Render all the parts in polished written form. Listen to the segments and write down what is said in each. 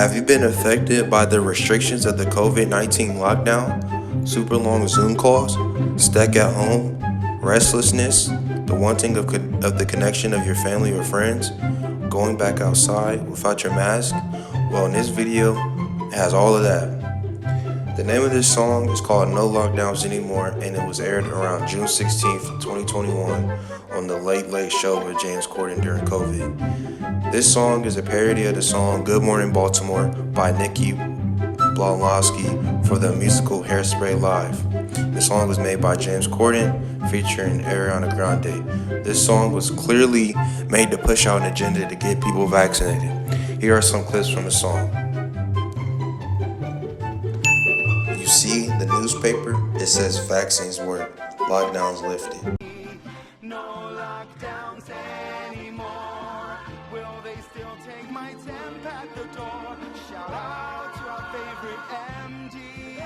Have you been affected by the restrictions of the COVID-19 lockdown? Super long Zoom calls, stuck at home, restlessness, the wanting of the connection of your family or friends, going back outside without your mask? Well, in this video, it has all of that. The name of this song is called No Lockdowns Anymore, and it was aired around June 16th, 2021 on The Late Late Show with James Corden during COVID. This song is a parody of the song Good Morning Baltimore by Nikki Blawowski for the musical Hairspray Live. The song was made by James Corden featuring Ariana Grande. This song was clearly made to push out an agenda to get people vaccinated. Here are some clips from the song. You see the newspaper, it says vaccines work, lockdowns lifted. No lockdowns anymore. Will they still take my temp at the door? Shout out to our favorite MD,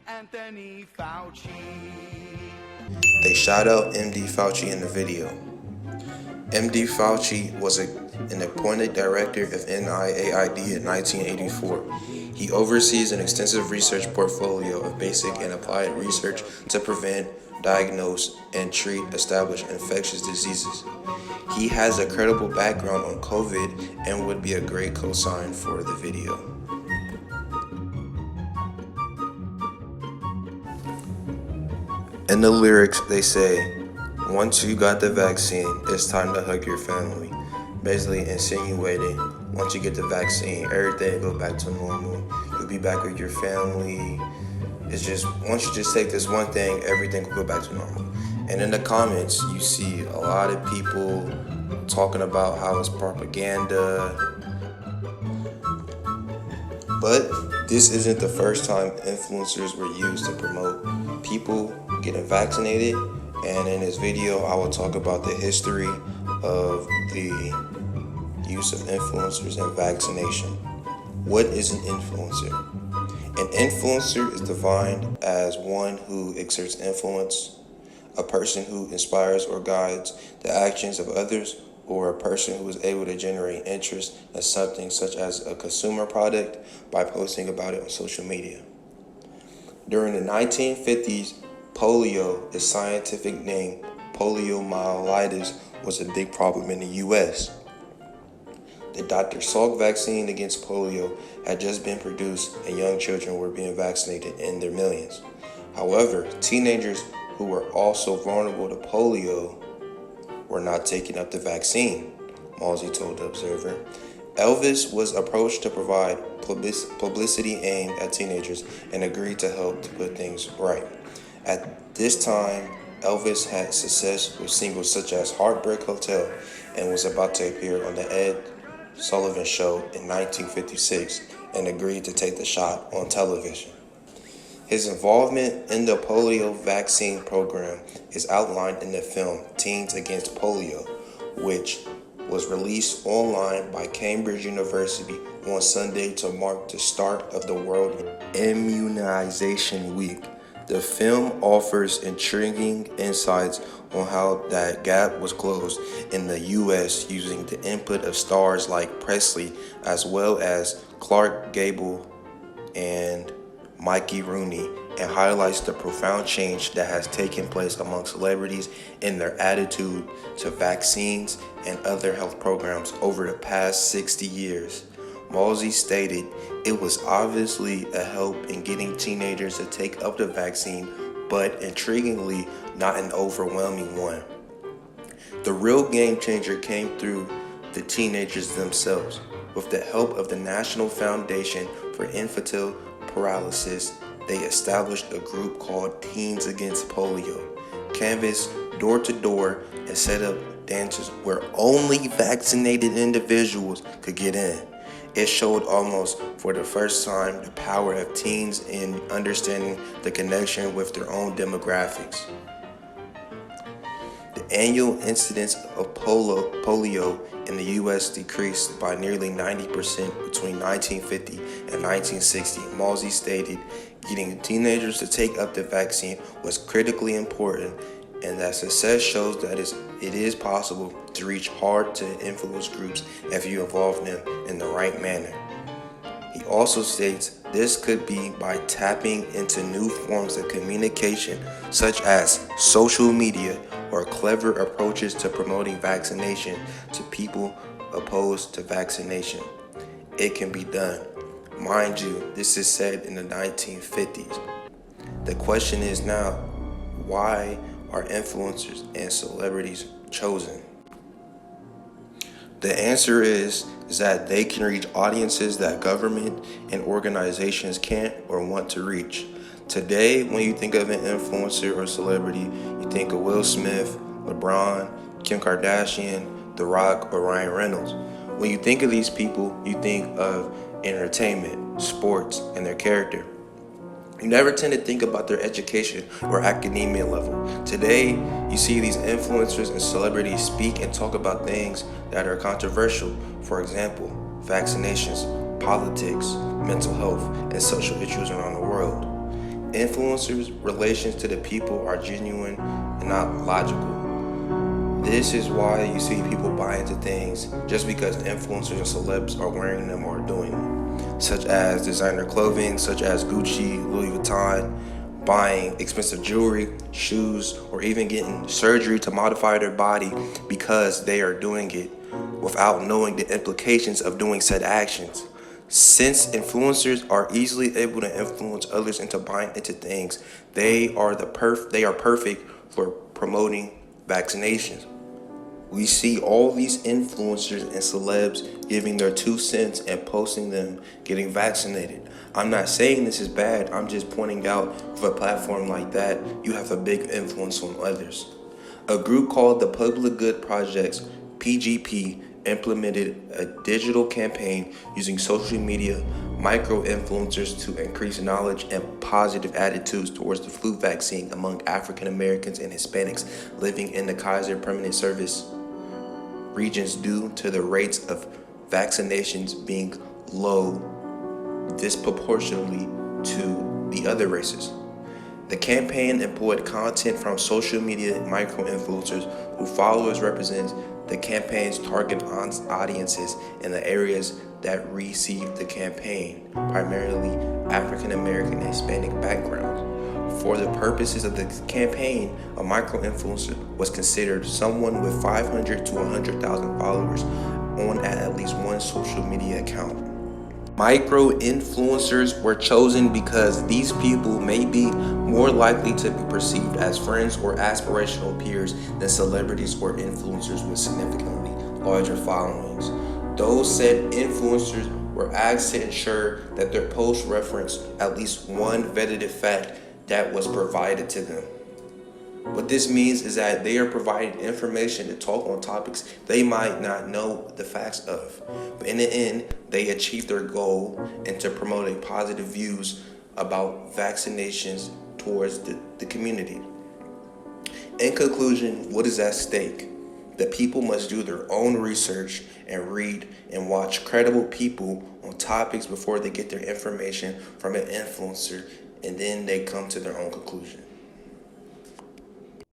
Anthony Fauci. They shout out MD Fauci in the video. MD Fauci was an appointed director of NIAID in 1984. He oversees an extensive research portfolio of basic and applied research to prevent, diagnose, and treat established infectious diseases. He has a credible background on COVID and would be a great co-sign for the video. In the lyrics, they say, once you got the vaccine, it's time to hug your family. Basically insinuating, once you get the vaccine, everything will go back to normal. You'll be back with your family. It's just, once you just take this one thing, everything will go back to normal. And in the comments, you see a lot of people talking about how it's propaganda. But this isn't the first time influencers were used to promote people getting vaccinated. And in this video, I will talk about the history of the use of influencers and vaccination. What is an influencer? An influencer is defined as one who exerts influence, a person who inspires or guides the actions of others, or a person who is able to generate interest in something such as a consumer product by posting about it on social media. During the 1950s, polio, its scientific name, poliomyelitis, was a big problem in the U.S. The Dr. Salk vaccine against polio had just been produced and young children were being vaccinated in their millions. However, teenagers who were also vulnerable to polio were not taking up the vaccine, Malsey told the Observer. Elvis was approached to provide publicity aimed at teenagers and agreed to help to put things right. At this time, Elvis had success with singles such as Heartbreak Hotel and was about to appear on the Ed Sullivan Show in 1956 and agreed to take the shot on television. His involvement in the polio vaccine program is outlined in the film Teens Against Polio, which was released online by Cambridge University on Sunday to mark the start of the World Immunization Week. The film offers intriguing insights on how that gap was closed in the U.S. using the input of stars like Presley as well as Clark Gable and Mickey Rooney, and highlights the profound change that has taken place among celebrities in their attitude to vaccines and other health programs over the past 60 years. Malsey stated, it was obviously a help in getting teenagers to take up the vaccine, but intriguingly, not an overwhelming one. The real game changer came through the teenagers themselves. With the help of the National Foundation for Infantile Paralysis, they established a group called Teens Against Polio, canvassed door to door, and set up dances where only vaccinated individuals could get in. It showed almost for the first time the power of teens in understanding the connection with their own demographics. The annual incidence of polio in the U.S. decreased by nearly 90% between 1950 and 1960. Malsey stated, getting teenagers to take up the vaccine was critically important, and that success shows that it is possible to reach hard to influence groups if you involve them in the right manner. He also states this could be by tapping into new forms of communication, such as social media or clever approaches to promoting vaccination to people opposed to vaccination. It can be done. Mind you, this is said in the 1950s. The question is now, why are influencers and celebrities chosen? The answer is that they can reach audiences that government and organizations can't or want to reach. Today, when you think of an influencer or celebrity, you think of Will Smith, LeBron, Kim Kardashian, The Rock, or Ryan Reynolds. When you think of these people, you think of entertainment, sports, and their character. You never tend to think about their education or academia level. Today, you see these influencers and celebrities speak and talk about things that are controversial. For example, vaccinations, politics, mental health, and social issues around the world. Influencers' relations to the people are genuine and not logical. This is why you see people buy into things just because influencers and celebs are wearing them or doing them, such as designer clothing, such as Gucci, Louis Vuitton, buying expensive jewelry, shoes, or even getting surgery to modify their body because they are doing it without knowing the implications of doing said actions. Since influencers are easily able to influence others into buying into things, they are perfect for promoting vaccinations. We see all these influencers and celebs giving their 2 cents and posting them getting vaccinated. I'm not saying this is bad, I'm just pointing out with a platform like that, you have a big influence on others. A group called the Public Good Projects, PGP, implemented a digital campaign using social media micro-influencers to increase knowledge and positive attitudes towards the flu vaccine among African Americans and Hispanics living in the Kaiser Permanent Service regions due to the rates of vaccinations being low disproportionately to the other races. The campaign employed content from social media micro-influencers whose followers represent the campaign's target audiences in the areas that received the campaign, primarily African American and Hispanic backgrounds. For the purposes of the campaign, a micro-influencer was considered someone with 500 to 100,000 followers on at least one social media account. Micro-influencers were chosen because these people may be more likely to be perceived as friends or aspirational peers than celebrities or influencers with significantly larger followings. Those said influencers were asked to ensure that their posts referenced at least one vetted fact that was provided to them. What this means is that they are providing information to talk on topics they might not know the facts of. But in the end, they achieve their goal and to promoting positive views about vaccinations towards the community. In conclusion, what is at stake? The people must do their own research and read and watch credible people on topics before they get their information from an influencer, and then they come to their own conclusion.